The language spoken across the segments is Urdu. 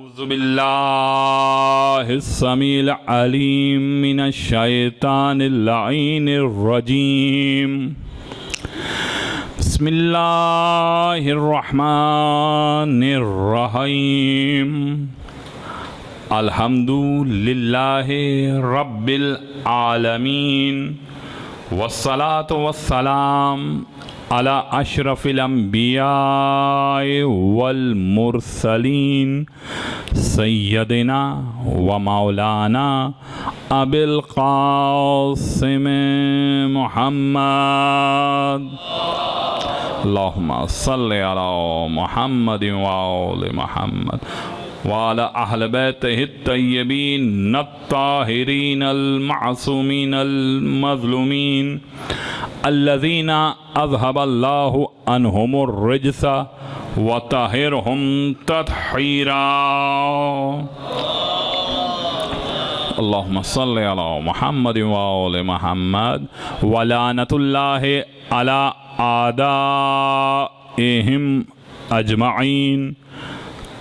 أعوذ بالله السميع العليم من الشيطان اللعين الرجيم. بسم الله الرحمن الرحيم. الحمد لله رب العالمين والصلاة والسلام على أشرف الأنبياء والمرسلين سيدنا ومولانا أبي القاسم محمد. اللهم صل على محمد وآل محمد وعلى أهل بيته الطيبين الطاهرين المعصومين المظلومين الذين أذهب الله عنهم الرجس وطهرهم تطهيرا. اللهم صل على محمد وآل محمد ولعنة الله على أعدائهم أجمعين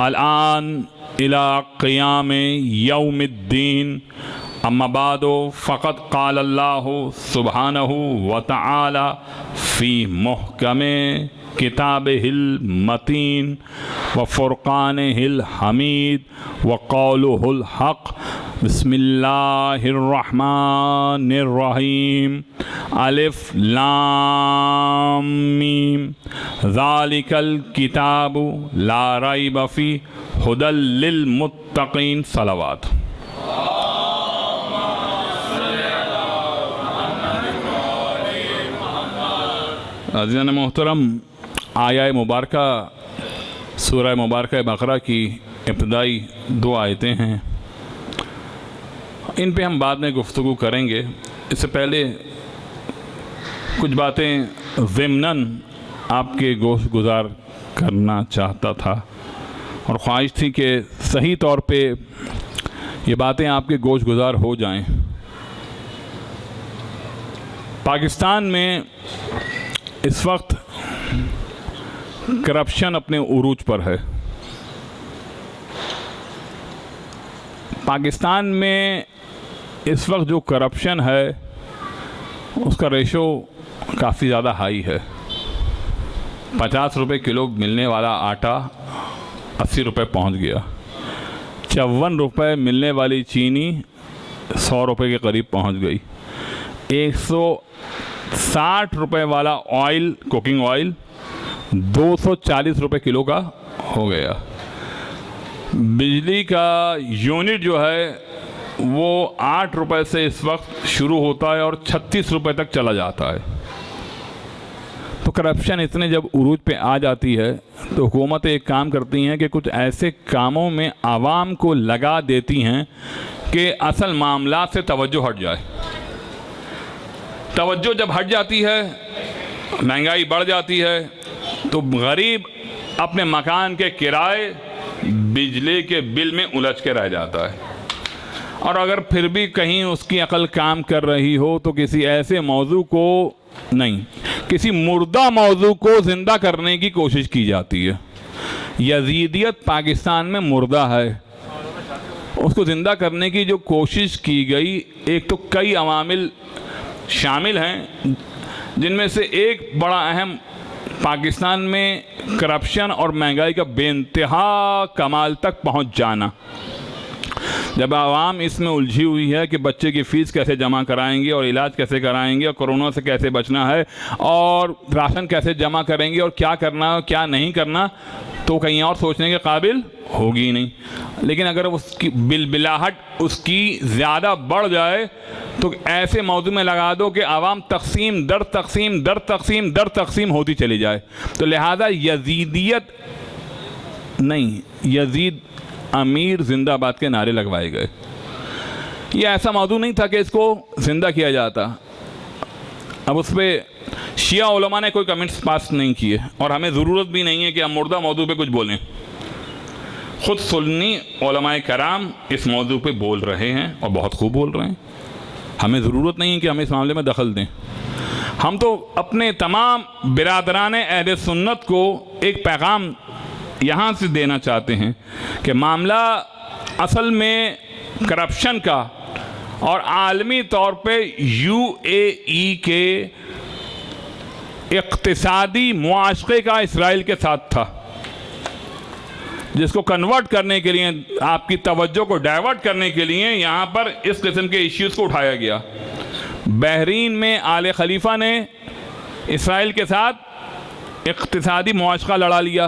الآن إلى قيام يوم الدين. أما بعد فقد قال الله سبحانه وتعالى في محكم كتابه المتين وفرقانه الحميد وقوله الحق. بسم الله الرحمن الرحيم. ألف لام ميم ذلك الكتاب لا ريب فيه هدى للمتقين. صلوات. عزیزان محترم، آیہ مبارکہ سورہ مبارکہ بقرہ کی ابتدائی دو آیتیں ہیں، ان پہ ہم بعد میں گفتگو کریں گے. اس سے پہلے کچھ باتیں ضمناً آپ کے گوش گزار کرنا چاہتا تھا اور خواہش تھی کہ صحیح طور پہ یہ باتیں آپ کے گوش گزار ہو جائیں. پاکستان میں اس وقت کرپشن اپنے عروج پر ہے. پاکستان میں اس وقت جو کرپشن ہے اس کا ریشو کافی زیادہ ہائی ہے. 50 روپے کلو ملنے والا آٹا 80 روپے پہنچ گیا. 54 روپے ملنے والی چینی 100 روپے کے قریب پہنچ گئی. 160 روپے والا آئل، کوکنگ آئل 240 روپے کلو کا ہو گیا. بجلی کا یونٹ جو ہے وہ 8 روپے سے اس وقت شروع ہوتا ہے اور 36 روپے تک چلا جاتا ہے. تو کرپشن اتنے جب عروج پہ آ جاتی ہے تو حکومت ایک کام کرتی ہیں کہ کچھ ایسے کاموں میں عوام کو لگا دیتی ہیں کہ اصل معاملات سے توجہ ہٹ جائے. توجہ جب ہٹ جاتی ہے، مہنگائی بڑھ جاتی ہے، تو غریب اپنے مکان کے کرائے، بجلی کے بل میں الجھ کے رہ جاتا ہے. اور اگر پھر بھی کہیں اس کی عقل کام کر رہی ہو تو کسی ایسے موضوع کو نہیں، کسی مردہ موضوع کو زندہ کرنے کی کوشش کی جاتی ہے. یزیدیت پاکستان میں مردہ ہے. اس کو زندہ کرنے کی جو کوشش کی گئی، ایک تو کئی عوامل شامل ہیں، جن میں سے ایک بڑا اہم پاکستان میں کرپشن اور مہنگائی کا بے انتہا کمال تک پہنچ جانا. جب عوام اس میں الجھی ہوئی ہے کہ بچے کی فیس کیسے جمع کرائیں گے اور علاج کیسے کرائیں گے اور کورونا سے کیسے بچنا ہے اور راشن کیسے جمع کریں گے اور کیا کرنا اور کیا نہیں کرنا، تو کہیں اور سوچنے کے قابل ہوگی نہیں. لیکن اگر اس کی بلبلاہٹ اس کی زیادہ بڑھ جائے تو ایسے موضوع میں لگا دو کہ عوام تقسیم در تقسیم در تقسیم در تقسیم ہوتی چلی جائے. تو لہذا یزیدیت نہیں، یزید امیر زندہ باد کے نعرے لگوائے گئے. یہ ایسا موضوع نہیں تھا کہ اس کو زندہ کیا جاتا. اب اس پہ شیعہ علماء نے کوئی کمنٹس پاس نہیں کیے اور ہمیں ضرورت بھی نہیں ہے کہ ہم مردہ موضوع پہ کچھ بولیں. خود سنی علماء کرام اس موضوع پہ بول رہے ہیں اور بہت خوب بول رہے ہیں. ہمیں ضرورت نہیں ہے کہ ہم اس معاملے میں دخل دیں. ہم تو اپنے تمام برادران اہل سنت کو ایک پیغام یہاں سے دینا چاہتے ہیں کہ معاملہ اصل میں کرپشن کا اور عالمی طور پہ UAE کے اقتصادی معاشرے کا اسرائیل کے ساتھ تھا، جس کو کنورٹ کرنے کے لیے، آپ کی توجہ کو ڈائیورٹ کرنے کے لیے یہاں پر اس قسم کے ایشوز کو اٹھایا گیا۔ بحرین میں آل خلیفہ نے اسرائیل کے ساتھ اقتصادی معاشرہ لڑا لیا،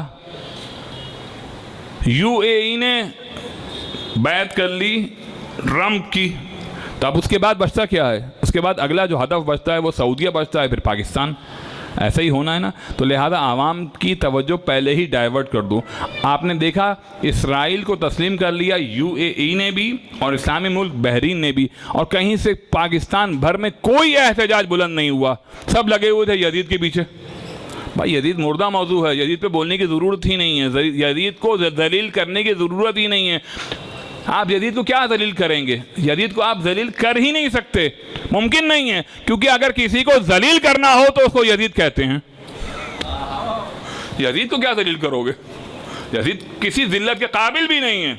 UAE نے بیعت کر لی ٹرمپ کی، تو اب اس کے بعد بچتا کیا ہے؟ اس کے بعد اگلا جو ہدف بچتا ہے وہ سعودیہ بچتا ہے، پھر پاکستان۔ ایسا ہی ہونا ہے نا، تو لہذا عوام کی توجہ پہلے ہی ڈائیورٹ کر دو۔ آپ نے دیکھا اسرائیل کو تسلیم کر لیا UAE نے بھی اور اسلامی ملک بحرین نے بھی، اور کہیں سے پاکستان بھر میں کوئی احتجاج بلند نہیں ہوا، سب لگے ہوئے تھے یزید کے پیچھے۔ بھائی یزید مردہ موضوع ہے، یزید پہ بولنے کی ضرورت ہی نہیں ہے، یزید کو ذلیل کرنے کی ضرورت ہی نہیں ہے۔ آپ یزید کو کیا ذلیل کریں گے؟ یزید کو آپ ذلیل کر ہی نہیں سکتے، ممکن نہیں ہے، کیونکہ اگر کسی کو ذلیل کرنا ہو تو اس کو یزید کہتے ہیں۔ یزید کو کیا ذلیل کرو گے؟ یزید کسی ذلت کے قابل بھی نہیں ہے۔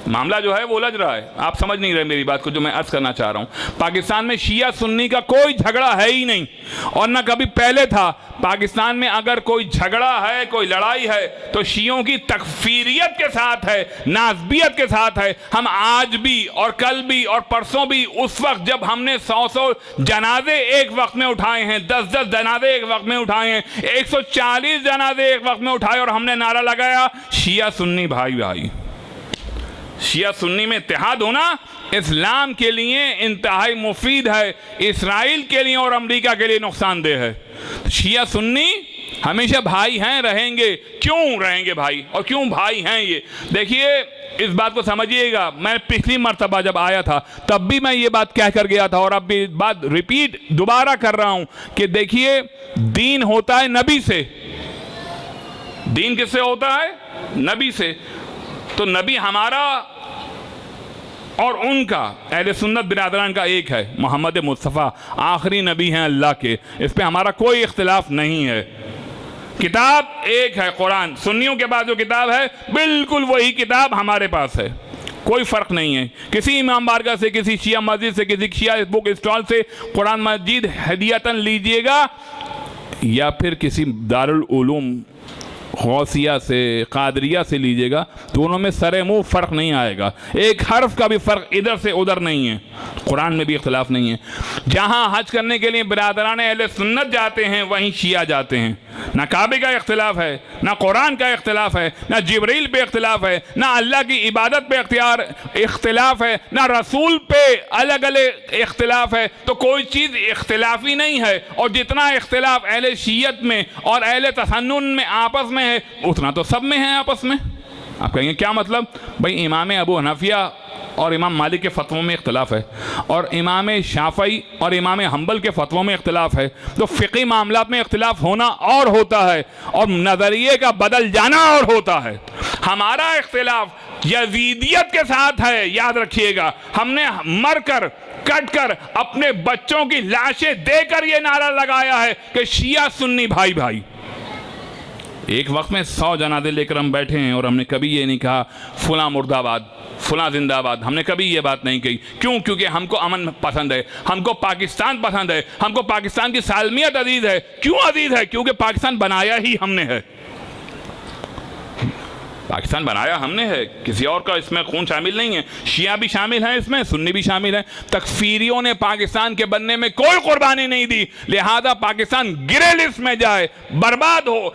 معاملہ جو ہے وہ الجھ رہا ہے، آپ سمجھ نہیں رہے میری بات کو جو میں عرض کرنا چاہ رہا ہوں۔ پاکستان میں شیعہ سنی کا کوئی جھگڑا ہے ہی نہیں، اور نہ کبھی پہلے تھا۔ پاکستان میں اگر کوئی جھگڑا ہے، کوئی لڑائی ہے، تو شیعوں کی تکفیریت کے ساتھ ہے، ناسبیت کے ساتھ ہے۔ ہم آج بھی اور کل بھی اور پرسوں بھی، اس وقت جب ہم نے 100 جنازے ایک وقت میں اٹھائے ہیں، 10 جنازے ایک وقت میں اٹھائے ہیں، 140 جنازے ایک وقت میں اٹھائے، اور ہم نے نعرہ لگایا شیعہ سنی بھائی بھائی۔ شیعہ سنی میں اتحاد ہونا اسلام کے لیے انتہائی مفید ہے، اسرائیل کے لیے اور امریکہ کے لیے نقصان دہ ہے۔ شیعہ سنی ہمیشہ بھائی ہیں، رہیں گے۔ کیوں رہیں گے بھائی، اور کیوں بھائی ہیں یہ؟ دیکھیے اس بات کو سمجھیے گا، میں پچھلی مرتبہ جب آیا تھا تب بھی میں یہ بات کہہ کر گیا تھا، اور اب بھی بات ریپیٹ دوبارہ کر رہا ہوں کہ دیکھیے دین ہوتا ہے نبی سے۔ دین کس سے ہوتا ہے؟ نبی سے۔ تو نبی ہمارا اور ان کا، اہل سنت برادران کا ایک ہے، محمد مصطفیٰ آخری نبی ہیں اللہ کے، اس پہ ہمارا کوئی اختلاف نہیں ہے۔ کتاب ایک ہے قرآن، سنیوں کے بعد جو کتاب ہے بالکل وہی کتاب ہمارے پاس ہے، کوئی فرق نہیں ہے۔ کسی امام بارگاہ سے، کسی شیعہ مسجد سے، کسی شیعہ بک اسٹال سے قرآن مجید ہدیتاً لیجئے گا، یا پھر کسی دارالعلوم غوثیہ سے، قادریہ سے لیجئے گا، دونوں میں سر منہ فرق نہیں آئے گا، ایک حرف کا بھی فرق ادھر سے ادھر نہیں ہے۔ قرآن میں بھی اختلاف نہیں ہے۔ جہاں حج کرنے کے لیے برادران اہل سنت جاتے ہیں وہیں شیعہ جاتے ہیں۔ نہ کعبے کا اختلاف ہے، نہ قرآن کا اختلاف ہے، نہ جبریل پہ اختلاف ہے، نہ اللہ کی عبادت پہ اختلاف ہے، نہ رسول پہ الگ الگ اختلاف ہے۔ تو کوئی چیز اختلافی نہیں ہے، اور جتنا اختلاف اہل شیعت میں اور اہل تسنن میں آپس میں ہے اتنا تو سب میں ہے آپس میں۔ آپ کہیں گے کیا مطلب؟ بھئی امام ابو حنیفہ اور امام مالک کے فتووں میں اختلاف ہے، اور امام شافعی اور امام حنبل کے فتووں میں اختلاف ہے، تو فقہی معاملات میں اختلاف ہونا اور ہوتا ہے، اور نظریے کا بدل جانا اور ہوتا ہے۔ ہمارا اختلاف یزیدیت کے ساتھ ہے، یاد رکھیے گا۔ ہم نے مر کر، کٹ کر، اپنے بچوں کی لاشیں دے کر یہ نعرہ لگایا ہے کہ شیعہ سنی بھائی بھائی۔ ایک وقت میں 100 جنازے لے کر ہم بیٹھے ہیں، اور ہم نے کبھی یہ نہیں کہا فلاں مرد آباد، فلاں زندہ آباد۔ ہم نے کبھی یہ بات نہیں کہی۔ کیوں؟ کیونکہ ہم کو امن پسند ہے، ہم کو پاکستان پسند ہے، ہم کو پاکستان کی سالمیت عزیز ہے۔ کیوں عزیز ہے؟ کیونکہ پاکستان بنایا ہی ہم نے ہے۔ پاکستان بنایا ہم نے ہے، کسی اور کا اس میں خون شامل نہیں ہے۔ شیعہ بھی شامل ہیں اس میں، سنی بھی شامل ہیں۔ تکفیریوں نے پاکستان کے بننے میں کوئی قربانی نہیں دی، لہذا پاکستان گرے لسٹ میں جائے، برباد ہو،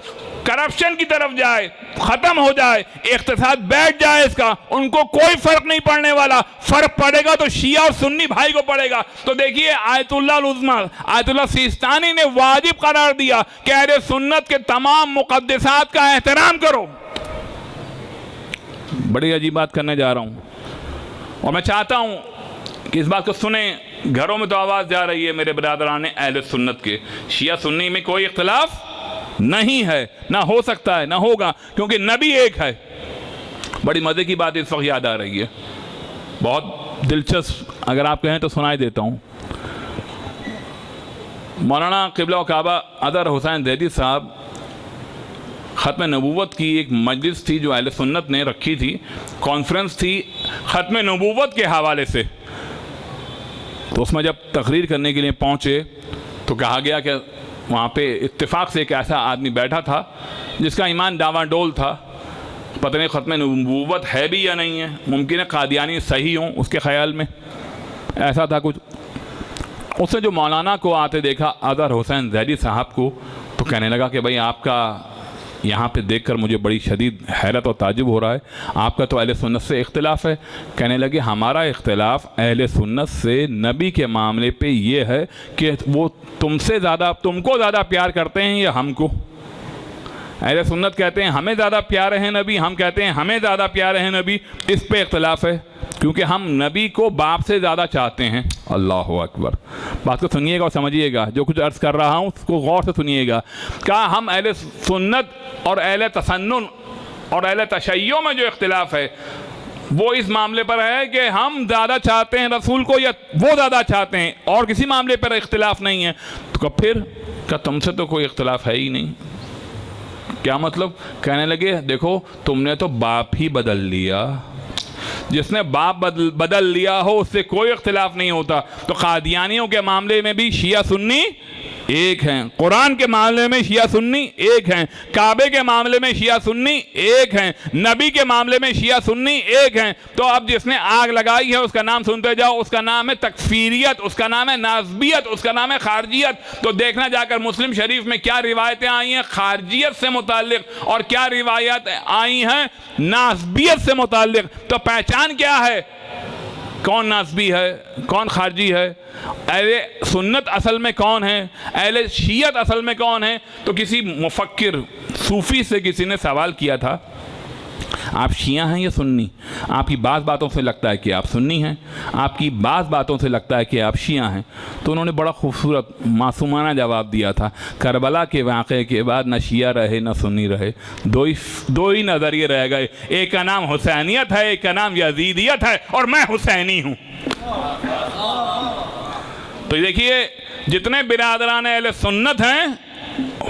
کرپشن کی طرف جائے، ختم ہو جائے، اقتصاد بیٹھ جائے اس کا، ان کو کوئی فرق نہیں پڑنے والا۔ فرق پڑے گا تو شیعہ اور سنی بھائی کو پڑے گا۔ تو دیکھیے آیت اللہ العظمیٰ، آیت اللہ سیستانی نے واجب قرار دیا کہ اہل سنت کے تمام مقدسات کا احترام کرو۔ بڑی عجیب بات کرنے جا رہا ہوں، اور میں چاہتا ہوں کہ اس بات کو سنیں۔ گھروں میں تو آواز جا رہی ہے میرے برادران اہل سنت کے، شیعہ سنی میں کوئی اختلاف نہیں ہے، نہ ہو سکتا ہے، نہ ہوگا، کیونکہ نبی ایک ہے۔ بڑی مزے کی بات اس وقت یاد آ رہی ہے، بہت دلچسپ، اگر آپ کہیں تو سنائی دیتا ہوں۔ مولانا قبلہ و کعبہ اظہر حسین زیدی صاحب ختم نبوت کی ایک مجلس تھی جو اہل سنت نے رکھی تھی، کانفرنس تھی ختم نبوت کے حوالے سے. تو اس میں جب تقریر کرنے کے لیے پہنچے تو کہا گیا کہ وہاں پہ اتفاق سے ایک ایسا آدمی بیٹھا تھا جس کا ایمان ڈاواں ڈول تھا، پتہ نہیں ختم نبوت ہے بھی یا نہیں ہے، ممکن ہے قادیانی صحیح ہوں اس کے خیال میں، ایسا تھا کچھ. اس نے جو مولانا کو آتے دیکھا، اظہر حسین زیدی صاحب کو، تو کہنے لگا کہ بھائی آپ کا یہاں پہ دیکھ کر مجھے بڑی شدید حیرت اور تعجب ہو رہا ہے، آپ کا تو اہل سنت سے اختلاف ہے. کہنے لگے ہمارا اختلاف اہل سنت سے نبی کے معاملے پہ یہ ہے کہ وہ تم کو زیادہ پیار کرتے ہیں یا ہم کو. اہل سنت کہتے ہیں ہمیں زیادہ پیارے ہیں نبی، ہم کہتے ہیں ہمیں زیادہ پیارے ہیں نبی. اس پہ اختلاف ہے کیونکہ ہم نبی کو باپ سے زیادہ چاہتے ہیں. اللہ اکبر. بات کو سنیے گا اور سمجھیے گا، جو کچھ عرض کر رہا ہوں اس کو غور سے سنیے گا. کہا ہم اہل سنت اور اہل تسنن اور اہل تشیع میں جو اختلاف ہے وہ اس معاملے پر ہے کہ ہم زیادہ چاہتے ہیں رسول کو یا وہ زیادہ چاہتے ہیں، اور کسی معاملے پر اختلاف نہیں ہے. تو پھر کہ تم سے تو کوئی اختلاف ہے ہی نہیں. کیا مطلب؟ کہنے لگے دیکھو تم نے تو باپ ہی بدل لیا، جس نے باپ بدل لیا ہو اس سے کوئی اختلاف نہیں ہوتا. تو قادیانیوں کے معاملے میں بھی شیعہ سنی ایک ہیں، قرآن کے معاملے میں شیعہ سنی ایک ہیں، کعبے کے معاملے میں شیعہ سنی ایک ہیں، نبی کے معاملے میں شیعہ سنی ایک ہیں. تو اب جس نے آگ لگائی ہے اس کا نام سنتے جاؤ، اس کا نام ہے تکفیریت، اس کا نام ہے ناسبیت، اس کا نام ہے خارجیت. تو دیکھنا جا کر مسلم شریف میں کیا روایتیں آئی ہیں خارجیت سے متعلق اور کیا روایت آئی ہیں ناسبیت سے متعلق. تو پہچان کیا ہے؟ کون ناسبی ہے، کون خارجی ہے، اہل سنت اصل میں کون ہے، اہل شیعت اصل میں کون ہے. تو کسی مفکر صوفی سے کسی نے سوال کیا تھا آپ شیعہ ہیں یا سنی؟ آپ کی بعض باتوں سے لگتا ہے کہ آپ سنی ہیں، آپ کی بعض باتوں سے لگتا ہے کہ آپ شیعہ ہیں. تو انہوں نے بڑا خوبصورت معصومانہ جواب دیا تھا، کربلا کے واقعے کے بعد نہ شیعہ رہے نہ سنی رہے، دو ہی نظریے رہ گئے، ایک کا نام حسینیت ہے، ایک کا نام یزیدیت ہے، اور میں حسینی ہوں. تو دیکھیے جتنے برادران اہل سنت ہیں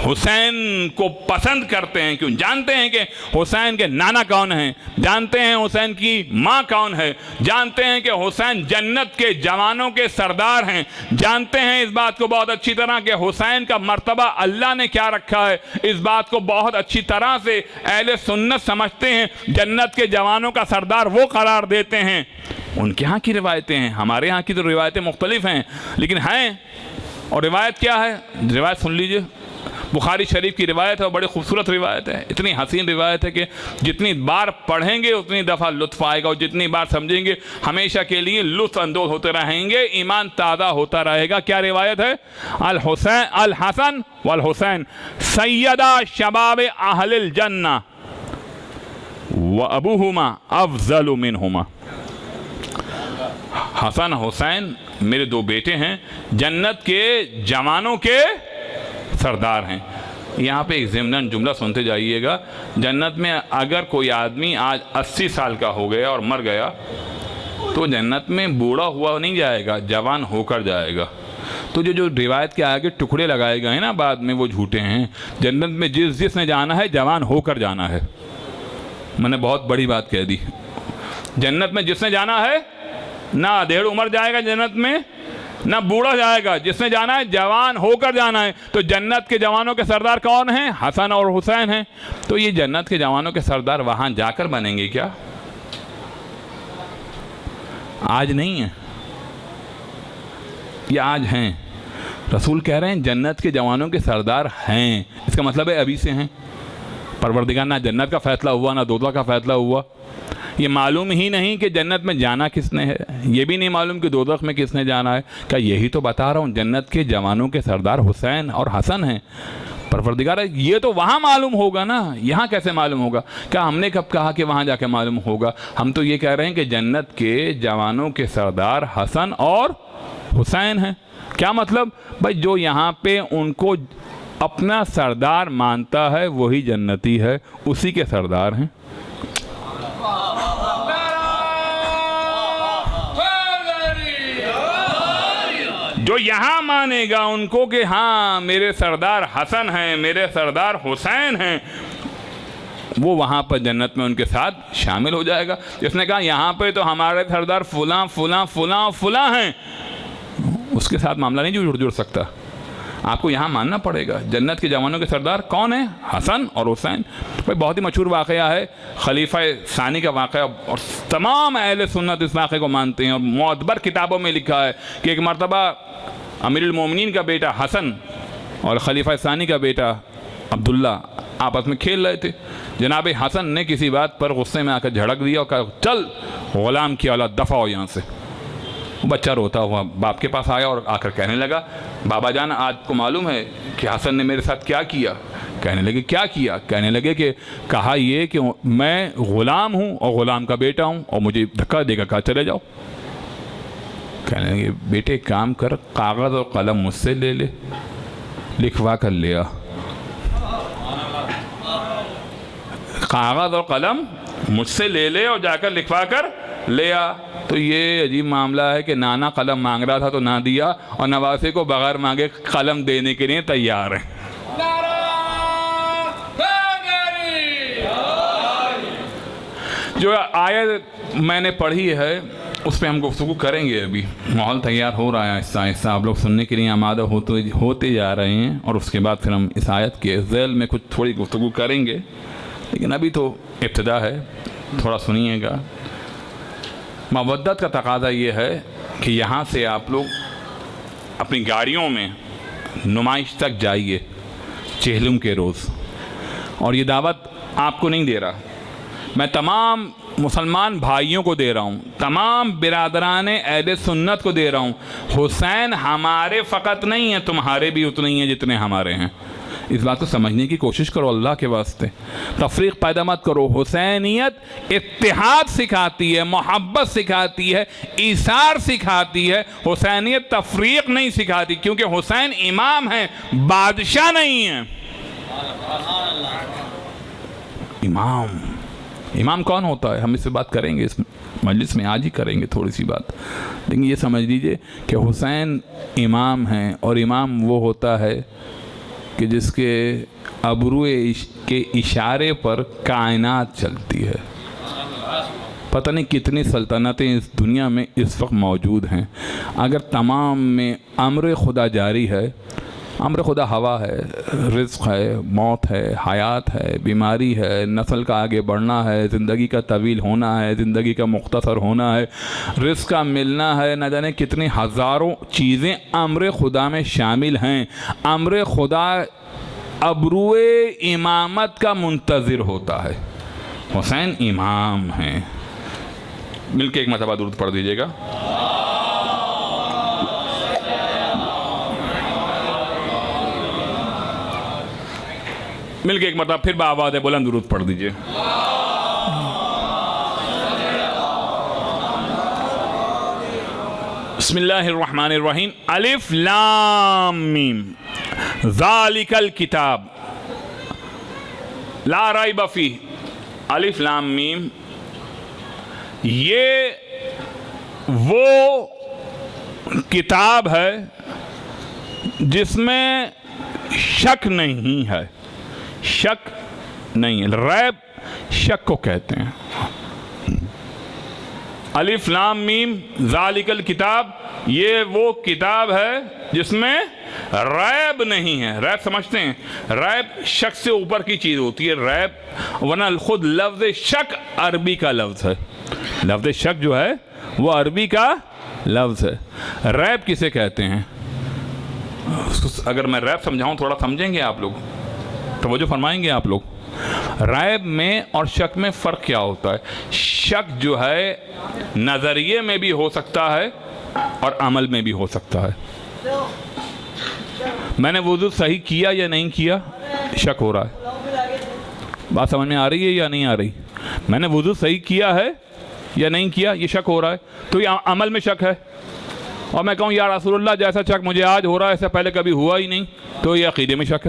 حسین کو پسند کرتے ہیں. کیوں؟ جانتے ہیں کہ حسین کے نانا کون ہیں، جانتے ہیں حسین کی ماں کون ہے، جانتے ہیں کہ حسین جنت کے جوانوں کے سردار ہیں، جانتے ہیں اس بات کو بہت اچھی طرح کہ حسین کا مرتبہ اللہ نے کیا رکھا ہے. اس بات کو بہت اچھی طرح سے اہل سنت سمجھتے ہیں. جنت کے جوانوں کا سردار وہ قرار دیتے ہیں. ان کے ہاں کی روایتیں ہیں، ہمارے ہاں کی تو روایتیں مختلف ہیں لیکن ہیں. اور روایت کیا ہے؟ روایت سن لیجئے. بخاری شریف کی روایت ہے اور بڑی خوبصورت روایت ہے، اتنی حسین روایت ہے کہ جتنی بار پڑھیں گے اتنی دفعہ لطف آئے گا، اور جتنی بار سمجھیں گے ہمیشہ کے لیے لطف اندوز ہوتے رہیں گے، ایمان تازہ ہوتا رہے گا. کیا روایت ہے؟ الحسن والحسین سیدہ شباب اہل الجنہ وابوہما افضل منہما. حسن حسین میرے دو بیٹے ہیں، جنت کے جوانوں کے سردار ہیں. یہاں پہ ایک ضمناً جملہ سنتے جائیے گا. جنت میں اگر کوئی آدمی آج 80 سال کا ہو گیا اور مر گیا تو جنت میں بوڑھا ہوا نہیں جائے گا، جوان ہو کر جائے گا. تو جو روایت کے آگے ٹکڑے لگائے گئے ہیں نا بعد میں وہ جھوٹے ہیں. جنت میں جس نے جانا ہے جوان ہو کر جانا ہے. میں نے بہت بڑی بات کہہ دی. جنت میں جس نے جانا ہے نہ ادھیڑ عمر جائے گا جنت میں، نہ بوڑھا جائے گا. جس نے جانا ہے جوان ہو کر جانا ہے. تو جنت کے جوانوں کے سردار کون ہیں؟ حسن اور حسین ہیں. تو یہ جنت کے جوانوں کے سردار وہاں جا کر بنیں گے کیا؟ آج نہیں ہیں، یہ آج ہیں. رسول کہہ رہے ہیں جنت کے جوانوں کے سردار ہیں. اس کا مطلب ہے ابھی سے ہیں. پروردگار نہ جنت کا فیصلہ ہوا نہ دوزخ کا فیصلہ ہوا. یہ معلوم ہی نہیں کہ جنت میں جانا کس نے ہے، یہ بھی نہیں معلوم کہ دوزخ میں کس نے جانا ہے. کہ یہی تو بتا رہا ہوں جنت کے جوانوں کے سردار حسین اور حسن ہیں. پروردگار یہ تو وہاں معلوم ہوگا نا، یہاں کیسے معلوم ہوگا؟ کیا ہم نے کب کہا کہ وہاں جا کے معلوم ہوگا؟ ہم تو یہ کہہ رہے ہیں کہ جنت کے جوانوں کے سردار حسن اور حسین ہیں. کیا مطلب؟ بھائی جو یہاں پہ ان کو اپنا سردار مانتا ہے وہی جنتی ہے، اسی کے سردار ہیں. جو یہاں مانے گا ان کو کہ ہاں میرے سردار حسن ہیں، میرے سردار حسین ہیں، وہ وہاں پر جنت میں ان کے ساتھ شامل ہو جائے گا۔ جس نے کہا یہاں پہ تو ہمارے سردار فلاں فلاں فلاں فلاں ہیں، اس کے ساتھ معاملہ نہیں جڑ سکتا، آپ کو یہاں ماننا پڑے گا۔ جنت کے جوانوں کے سردار کون ہیں؟ حسن اور حسین۔ بہت ہی مشہور واقعہ ہے، خلیفہ ثانی کا واقعہ، اور تمام اہل سنت اس واقعے کو مانتے ہیں، اور معتبر کتابوں میں لکھا ہے کہ ایک مرتبہ امیر المومنین کا بیٹا حسن اور خلیفہ ثانی کا بیٹا عبداللہ آپس میں کھیل رہے تھے۔ جناب حسن نے کسی بات پر غصے میں آ کر جھڑک دیا اور کہا چل غلام کی اولاد دفع ہو یہاں سے۔ بچہ روتا ہوا باپ کے پاس آیا اور آ کر کہنے لگا بابا جان آج کو معلوم ہے کہ حسن نے میرے ساتھ کیا کیا؟ کہنے لگے کیا کیا؟ کہنے لگے کہ کہا یہ کہ میں غلام ہوں اور غلام کا بیٹا ہوں، اور مجھے دھکا دے کر کہا چلے جاؤ۔ کہنے لگے بیٹے کام کر، کاغذ اور قلم مجھ سے لے لے، لکھوا کر لے آ۔ کاغذ اور قلم مجھ سے لے لے اور جا کر لکھوا کر لے آ۔ تو یہ عجیب معاملہ ہے کہ نانا قلم مانگ رہا تھا تو نہ دیا، اور نواسے کو بغیر مانگے قلم دینے کے لیے تیار ہیں۔ جو آیت میں نے پڑھی ہے اس پہ ہم گفتگو کریں گے، ابھی ماحول تیار ہو رہا ہے آہستہ آہستہ، آپ لوگ سننے کے لیے آمادہ ہوتے جا رہے ہیں، اور اس کے بعد پھر ہم اس آیت کے ذیل میں کچھ تھوڑی گفتگو کریں گے، لیکن ابھی تو ابتدا ہے، تھوڑا سنیے گا۔ مودت کا تقاضا یہ ہے کہ یہاں سے آپ لوگ اپنی گاڑیوں میں نمائش تک جائیے چہلم کے روز، اور یہ دعوت آپ کو نہیں دے رہا، میں تمام مسلمان بھائیوں کو دے رہا ہوں، تمام برادران اہل سنت کو دے رہا ہوں۔ حسین ہمارے فقط نہیں ہیں، تمہارے بھی اتنے ہی ہیں جتنے ہمارے ہیں۔ اس بات کو سمجھنے کی کوشش کرو اللہ کے واسطے، تفریق پیدا مت کرو۔ حسینیت اتحاد سکھاتی ہے، محبت سکھاتی ہے، ایثار سکھاتی ہے۔ حسینیت تفریق نہیں سکھاتی، کیونکہ حسین امام ہیں، بادشاہ نہیں ہیں۔ امام کون ہوتا ہے؟ ہم اس سے بات کریں گے، اس مجلس میں آج ہی کریں گے تھوڑی سی بات، لیکن یہ سمجھ لیجئے کہ حسین امام ہیں، اور امام وہ ہوتا ہے کہ جس کے ابرو کے اشارے پر کائنات چلتی ہے۔ پتہ نہیں کتنی سلطنتیں اس دنیا میں اس وقت موجود ہیں، اگر تمام میں امر خدا جاری ہے، امر خدا ہوا ہے، رزق ہے، موت ہے، حیات ہے، بیماری ہے، نسل کا آگے بڑھنا ہے، زندگی کا طویل ہونا ہے، زندگی کا مختصر ہونا ہے، رزق کا ملنا ہے، نہ جانے کتنی ہزاروں چیزیں امر خدا میں شامل ہیں۔ امر خدا ابروئے امامت کا منتظر ہوتا ہے۔ حسین امام ہیں۔ مل کے ایک مرتبہ درود پڑھ دیجئے گا۔ مل کے ایک مرتبہ پھر بآواز بلند درود پڑھ دیجئے۔ بسم اللہ الرحمن الرحیم۔ الف لام میم ذالک الکتاب لا ریب فیہ۔ الف لام میم، یہ وہ کتاب ہے جس میں شک نہیں ہے، شک نہیں ہے، ریب شک کو کہتے ہیں۔ الف لام میم ذالک الکتاب، یہ وہ کتاب ہے جس میں ریب نہیں ہے۔ ریب سمجھتے ہیں؟ ریب شک سے اوپر کی چیز ہوتی ہے، ریب، ورنہ خود لفظ شک عربی کا لفظ ہے۔ لفظ شک جو ہے وہ عربی کا لفظ ہے۔ ریب کسے کہتے ہیں؟ اگر میں ریب سمجھاؤں تھوڑا سمجھیں گے آپ لوگ، توجہ فرمائیں گے آپ لوگ؟ ریب میں اور شک میں فرق کیا ہوتا ہے؟ شک جو ہے نظریے میں بھی ہو سکتا ہے اور عمل میں بھی ہو سکتا ہے۔ میں نے وضو صحیح کیا یا نہیں کیا، شک ہو رہا ہے۔ بات سمجھ میں آ رہی ہے یا نہیں آ رہی؟ میں نے وضو صحیح کیا ہے یا نہیں کیا، یہ شک ہو رہا ہے، تو یہ عمل میں شک ہے۔ اور میں کہوں یا رسول اللہ جیسا شک مجھے آج ہو رہا ہے ایسا پہلے کبھی ہوا ہی نہیں، تو یہ عقیدے میں شک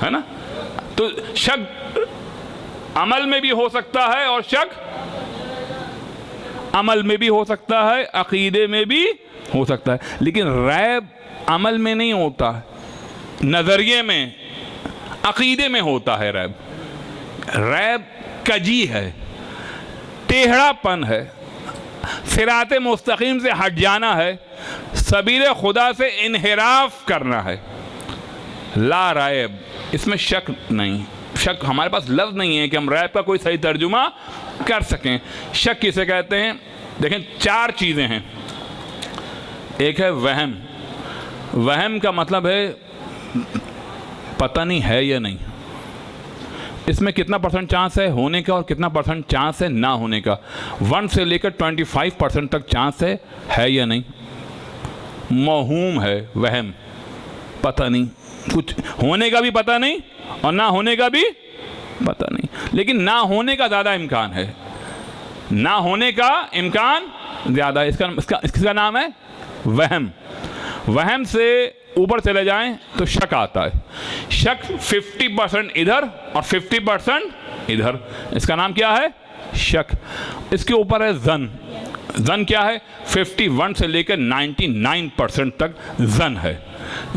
ہے نا؟ تو شک عمل میں بھی ہو سکتا ہے، اور شک عمل میں بھی ہو سکتا ہے، عقیدے میں بھی ہو سکتا ہے، لیکن ریب عمل میں نہیں ہوتا، نظریے میں، عقیدے میں ہوتا ہے ریب. ریب کجی ہے، ٹیڑھا پن ہے، صراط مستقیم سے ہٹ جانا ہے، سبیل خدا سے انحراف کرنا ہے. لا ریب، اس میں شک نہیں. شک، ہمارے پاس لفظ نہیں ہے کہ ہم ریب کا کوئی صحیح ترجمہ کر سکیں. شک کسے کہتے ہیں؟ دیکھیں 4 چیزیں ہیں. ایک ہے وہم. وہم کا مطلب ہے پتہ نہیں ہے یا نہیں. اس میں کتنا % چانس ہے ہونے کا اور کتنا % چانس ہے نہ ہونے کا. 1 سے لے کر 25% تک چانس ہے یا نہیں. موہوم ہے وہم، پتہ نہیں، کچھ ہونے کا بھی پتہ نہیں اور نہ ہونے کا بھی پتہ نہیں. لیکن نہ ہونے کا زیادہ امکان ہے. نہ ہونے کا امکان زیادہ ہے. اس کا نام ہے وہم. وہم سے اوپر چلے جائیں تو شک آتا ہے. شک 50% ادھر اور 50% ادھر. اس کا نام کیا ہے؟ شک. اس کے اوپر ہے ظن. ظن کیا ہے؟ 51 سے لے کر 99% تک ظن ہے.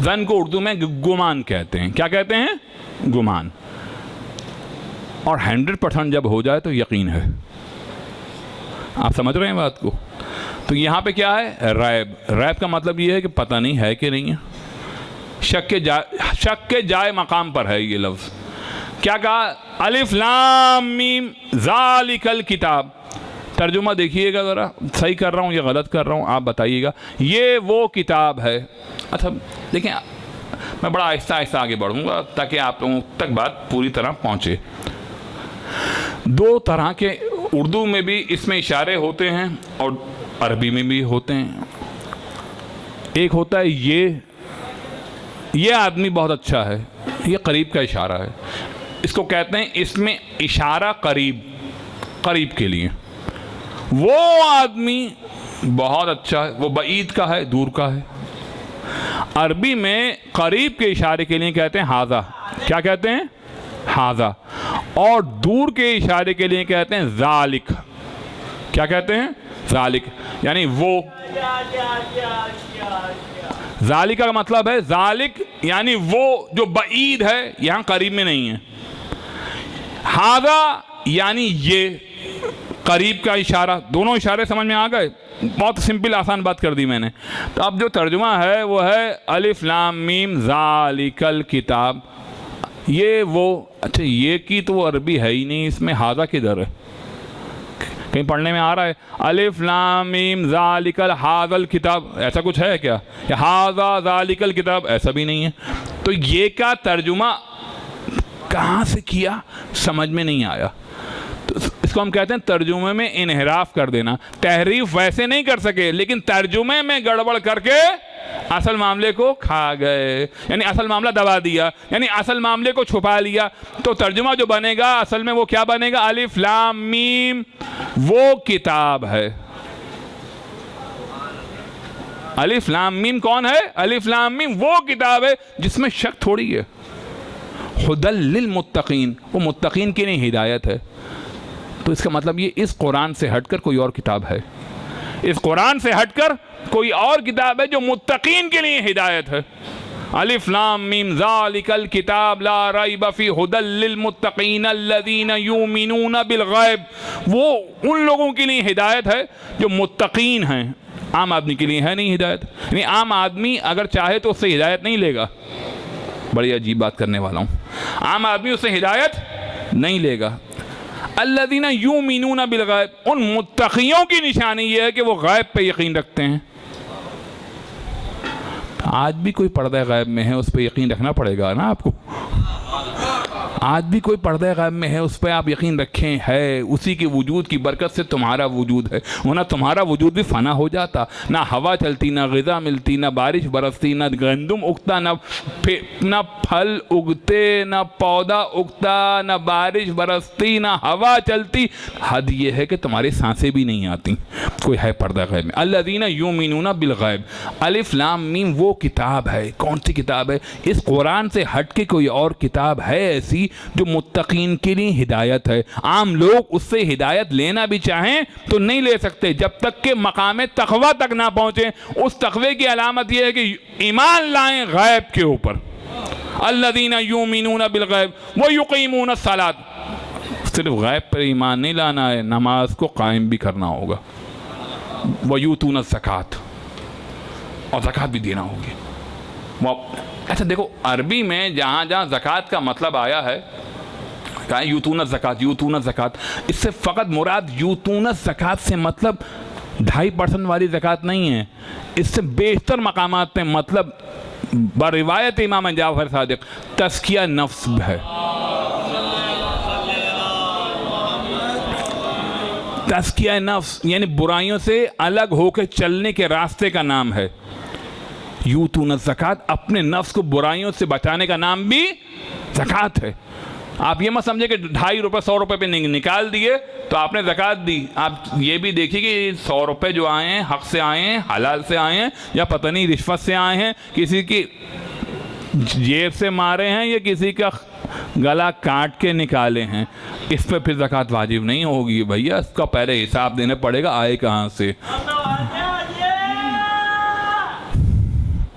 ظن کو اردو میں گمان کہتے ہیں. کیا کہتے ہیں؟ گمان. اور 100% جب ہو جائے تو یقین ہے. آپ سمجھ رہے ہیں بات کو؟ تو یہاں پہ کیا ہے؟ ریب. ریب کا مطلب یہ ہے کہ پتہ نہیں ہے کہ نہیں ہے. شک کے جائے مقام پر ہے یہ لفظ. کیا کہا؟ الف لام میم ذالک الکتاب. ترجمہ دیکھیے گا ذرا، صحیح کر رہا ہوں یا غلط کر رہا ہوں آپ بتائیے گا. یہ وہ کتاب ہے. اچھا دیکھیں، میں بڑا آہستہ آہستہ آگے بڑھوں گا تاکہ آپ لوگوں تک بات پوری طرح پہنچے. 2 طرح کے اردو میں بھی اس میں اشارے ہوتے ہیں اور عربی میں بھی ہوتے ہیں. ایک ہوتا ہے یہ آدمی بہت اچھا ہے، یہ قریب کا اشارہ ہے. اس کو کہتے ہیں اس میں اشارہ قریب کے لیے. وہ آدمی بہت اچھا ہے، وہ بعید کا ہے، دور کا ہے. عربی میں قریب کے اشارے کے لیے کہتے ہیں ہاذا. کیا کہتے ہیں؟ ہاذا. اور دور کے اشارے کے لیے کہتے ہیں ذالک. کیا کہتے ہیں؟ ذالک. یعنی وہ. ذالک کا مطلب ہے ذالک یعنی وہ جو بعید ہے، یہاں قریب میں نہیں ہے. ہاذا یعنی یہ قریب کا اشارہ. دونوں اشارے سمجھ میں آ گئے؟ بہت سمپل آسان بات کر دی میں نے. تو اب جو ترجمہ ہے وہ ہے الف لام میم ذالک الکتاب. یہ وہ. اچھا یہ کی تو وہ عربی ہے ہی نہیں، اس میں ہاذا کدھر ہے؟ کہیں پڑھنے میں آ رہا ہے الف لام میم ذالک ہاذا الکتاب؟ ایسا کچھ ہے کیا؟ یا ہاذا ذالک الکتاب؟ ایسا بھی نہیں ہے. تو یہ کا ترجمہ کہاں سے کیا سمجھ میں نہیں آیا. تو اس کو ہم کہتے ہیں ترجمے میں انحراف کر دینا. تحریف ویسے نہیں کر سکے لیکن ترجمے میں گڑبڑ کر کے اصل معاملے کو کھا گئے. یعنی اصل معاملہ دبا دیا، یعنی اصل معاملے کو چھپا لیا. تو ترجمہ جو بنے گا اصل میں وہ کیا بنے گا؟ الف لام میم وہ کتاب ہے. الف لام میم کون ہے؟ الف لام میم وہ کتاب ہے جس میں شک تھوڑی ہے. ہدی للمتقین، وہ متقین کی نہیں ہدایت ہے. تو اس کا مطلب یہ اس قرآن سے ہٹ کر کوئی اور کتاب ہے. اس قرآن سے ہٹ کر کوئی اور کتاب ہے جو متقین کے لیے ہدایت ہے. الف لام میم ذالک الکتاب لا ریب فیہ ہدی للمتقین الذین یؤمنون بالغیب. وہ ان لوگوں کے لیے ہدایت ہے جو متقین ہیں. عام آدمی کے لیے ہے نہیں ہدایت. یعنی عام آدمی اگر چاہے تو اس سے ہدایت نہیں لے گا. بڑی عجیب بات کرنے والا ہوں. عام آدمی اس سے ہدایت نہیں لے گا. الذین یؤمنون بالغیب، ان متقیوں کی نشانی یہ ہے کہ وہ غیب پہ یقین رکھتے ہیں. آج بھی کوئی پردہ غیب میں ہے، اس پہ یقین رکھنا پڑے گا نا آپ کو. آج بھی کوئی پردہ غیب میں ہے، اس پہ آپ یقین رکھیں. ہے اسی کے وجود کی برکت سے تمہارا وجود ہے، ورنہ تمہارا وجود بھی فنا ہو جاتا. نہ ہوا چلتی، نہ غذا ملتی، نہ بارش برستی، نہ گندم اگتا، نہ پھل اگتے، نہ پودا اگتا، نہ بارش برستی، نہ ہوا چلتی. حد یہ ہے کہ تمہاری سانسیں بھی نہیں آتی. کوئی ہے پردہ غیب میں. الذین یؤمنون بالغیب. الف لام میم وہ کتاب ہے. کون سی کتاب ہے؟ اس قرآن سے ہٹ کے کوئی اور کتاب ہے ایسی جو متقین کے لیے ہدایت ہے. عام لوگ اس سے ہدایت لینا بھی چاہیں تو نہیں لے سکتے جب تک کہ مقام تقوی تک نہ پہنچیں. اس تقوی کی علامت یہ ہے کہ ایمان لائیں غیب کے اوپر. الذین یؤمنون بالغیب ویقیمون الصلاۃ. صرف غیب پر ایمان نہیں لانا ہے، نماز کو قائم بھی کرنا ہوگا. ویؤتون الزکوٰۃ، اور زکوٰۃ بھی دینا ہوگی. اچھا دیکھو عربی میں جہاں جہاں زکوٰۃ کا مطلب آیا ہے کہا یؤتون الزکوٰۃ، یؤتون الزکوٰۃ، اس سے فقط مراد یؤتون الزکوٰۃ سے مطلب 2.5% والی زکوٰۃ نہیں ہے. اس سے بیشتر مقامات پہ مطلب بروایت امام جعفر صادق تزکیہ نفس ہے. تزکیہ نفس یعنی برائیوں سے الگ ہو کے چلنے کے راستے کا نام ہے. یؤتون الزکوٰۃ اپنے نفس کو برائیوں سے بچانے کا نام بھی زکوٰۃ ہے. آپ یہ مت سمجھے کہ 2.5 روپے 100 روپے پہ نکال دیے تو آپ نے زکوٰۃ دی. آپ یہ بھی دیکھیے کہ 100 روپے جو آئے ہیں حق سے آئے ہیں، حلال سے آئے ہیں، یا پتہ نہیں رشوت سے آئے ہیں، کسی کی جیب سے مارے ہیں یا کسی کا گلا کاٹ کے نکالے ہیں. اس پہ پھر زکوٰۃ واجب نہیں ہوگی بھیا، اس کا پہلے حساب دینا پڑے گا آئے کہاں سے.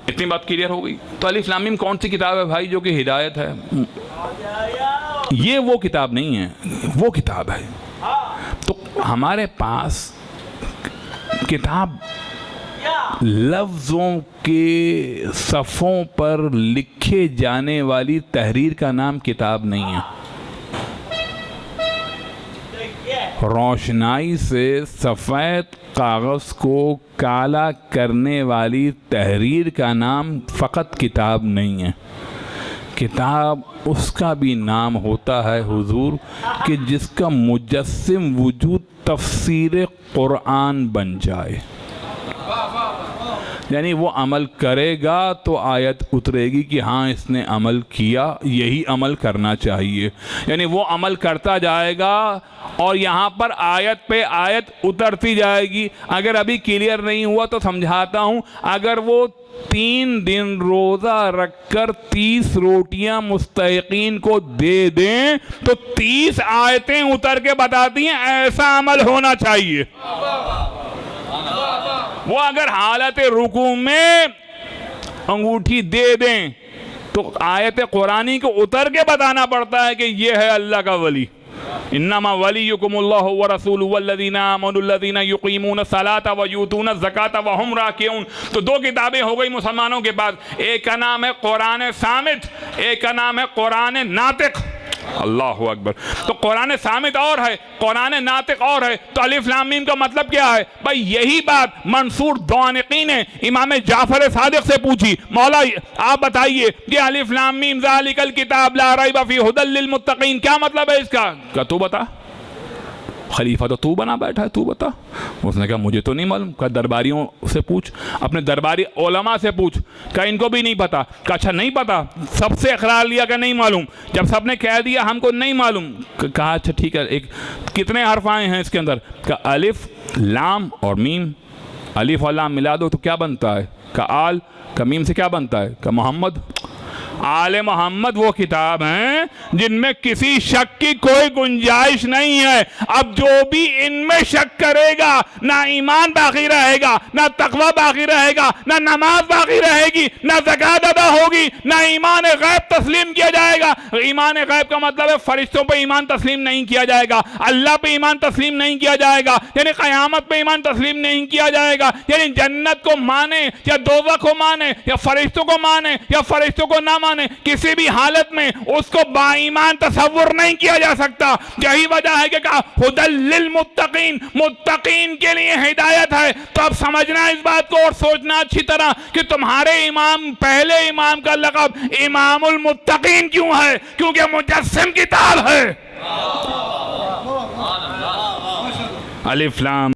اتنی بات کلیئر ہو گئی. تو الف لام میم کون سی کتاب ہے بھائی جو کہ ہدایت ہے؟ یہ وہ کتاب نہیں ہے، وہ کتاب ہے. تو ہمارے پاس کتاب لفظوں کے صفوں پر لکھے جانے والی تحریر کا نام کتاب نہیں ہے. روشنائی سے سفید کاغذ کو کالا کرنے والی تحریر کا نام فقط کتاب نہیں ہے. کتاب اس کا بھی نام ہوتا ہے حضور کہ جس کا مجسم وجود تفسیر قرآن بن جائے. یعنی وہ عمل کرے گا تو آیت اترے گی کہ ہاں اس نے عمل کیا، یہی عمل کرنا چاہیے. یعنی وہ عمل کرتا جائے گا اور یہاں پر آیت پہ آیت اترتی جائے گی. اگر ابھی کلیئر نہیں ہوا تو سمجھاتا ہوں. اگر وہ 3 دن روزہ رکھ کر 30 روٹیاں مستحقین کو دے دیں تو 30 آیتیں اتر کے بتاتی ہیں ایسا عمل ہونا چاہیے. وہ اگر حالت رکوع میں انگوٹھی دے دیں تو آیت قرآنی کو اتر کے بتانا پڑتا ہے کہ یہ ہے اللہ کا ولی. انما ولیکم اللہ ورسولہ والذین آمنوا الذین یقیمون الصلاۃ ویؤتون الزکاۃ وہم راکعون. تو 2 کتابیں ہو گئی مسلمانوں کے پاس. ایک کا نام ہے قرآن صامت، ایک کا نام ہے قرآن ناطق. اللہ اکبر. تو قرآن صامت اور ہے، قرآن ناطق اور ہے. تو الف لام میم کا مطلب کیا ہے بھائی؟ یہی بات منصور دوانقی نے امام جعفر صادق سے پوچھی، مولا آپ بتائیے کہ الف لام میم ذالک الکتاب لا ریب فیہ ھدی للمتقین کیا مطلب ہے اس کا؟ کہ تو بتا، خلیفہ تو بنا بیٹھا ہے، تو بتا. اس نے کہا مجھے تو نہیں معلوم. کہا درباریوں سے پوچھ، اپنے درباری علماء سے پوچھ. کہا ان کو بھی نہیں پتا. کہا اچھا نہیں پتا. سب سے اقرار لیا کہ نہیں معلوم. جب سب نے کہہ دیا ہم کو نہیں معلوم، کہا اچھا ٹھیک ہے، کتنے حرف آئے ہیں اس کے اندر؟ کہا الف لام اور میم. الف اور لام ملا دو تو کیا بنتا ہے؟ کہا آل. کہا میم سے کیا بنتا ہے؟ کہا محمد. آل محمد وہ کتاب ہیں جن میں کسی شک کی کوئی گنجائش نہیں ہے. اب جو بھی ان میں شک کرے گا نہ ایمان باقی رہے گا، نہ تقوی باقی رہے گا، نہ نماز باقی رہے گی، نہ زکوٰۃ ادا ہوگی، نہ ایمان غیب تسلیم کیا جائے گا. ایمان غیب کا مطلب ہے فرشتوں پہ ایمان تسلیم نہیں کیا جائے گا، اللہ پہ ایمان تسلیم نہیں کیا جائے گا، یعنی قیامت پہ ایمان تسلیم نہیں کیا جائے گا. یعنی جنت کو مانے یا دوزخ کو مانے یا فرشتوں کو مانے یا فرشتوں کو نہ مانے، کسی بھی حالت میں اس کو با ایمان تصور نہیں کیا جا سکتا. یہی وجہ ہے کہ کہا ھدی للمتقین، متقین کے لیے ہدایت ہے. تو اب سمجھنا اس بات کو اور سوچنا اچھی طرح کہ تمہارے امام، پہلے امام کا لقب امام المتقین کیوں ہے؟ کیونکہ مجسم کتاب ہے. الف لام